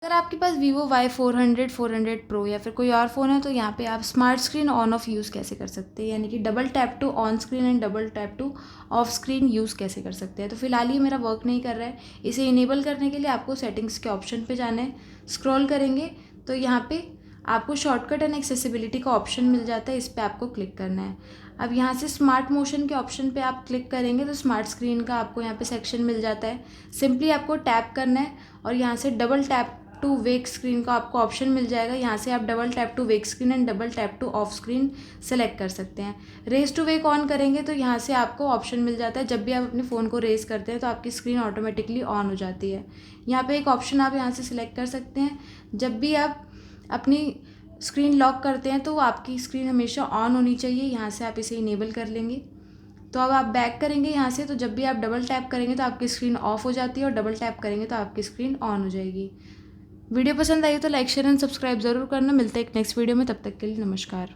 अगर आपके पास vivo y400 400 Pro या फिर कोई और फ़ोन है तो यहाँ पे आप smart screen on off use कैसे कर सकते हैं, यानी कि double tap to on screen and double tap to off screen use कैसे कर सकते हैं। तो फिलहाल ये मेरा वर्क नहीं कर रहा है। इसे इनेबल करने के लिए आपको सेटिंग्स के ऑप्शन पे जाना है। स्क्रॉल करेंगे तो यहाँ पे आपको शॉर्टकट एंड एक्सेसिबिलिटी का ऑप्शन मिल जाता है, इस पर आपको क्लिक करना है। अब यहाँ से स्मार्ट मोशन के ऑप्शन पे आप क्लिक करेंगे तो स्मार्ट स्क्रीन का आपको यहाँ पे सेक्शन मिल जाता है। सिंपली आपको टैप करना है और यहाँ से double tap to wake screen का आपको ऑप्शन मिल जाएगा। यहाँ से आप double tap to wake screen and double tap to off screen select कर सकते हैं। रेज टू वेक ऑन करेंगे तो यहाँ से आपको ऑप्शन मिल जाता है, जब भी आप अपने फ़ोन को रेज करते हैं तो आपकी स्क्रीन ऑटोमेटिकली ऑन हो जाती है। यहाँ पे एक ऑप्शन आप यहाँ से सिलेक्ट कर सकते हैं, जब भी आप अपनी स्क्रीन लॉक करते हैं तो आपकी स्क्रीन हमेशा ऑन होनी चाहिए। यहाँ से आप इसे इनेबल कर लेंगे। तो अब आप बैक करेंगे यहाँ से, तो जब भी आप डबल टैप करेंगे तो आपकी स्क्रीन ऑफ हो जाती है और डबल टैप करेंगे तो आपकी स्क्रीन ऑन हो जाएगी। वीडियो पसंद आई तो लाइक शेयर एंड सब्सक्राइब ज़रूर करना। मिलते हैं एक नेक्स्ट वीडियो में, तब तक के लिए नमस्कार।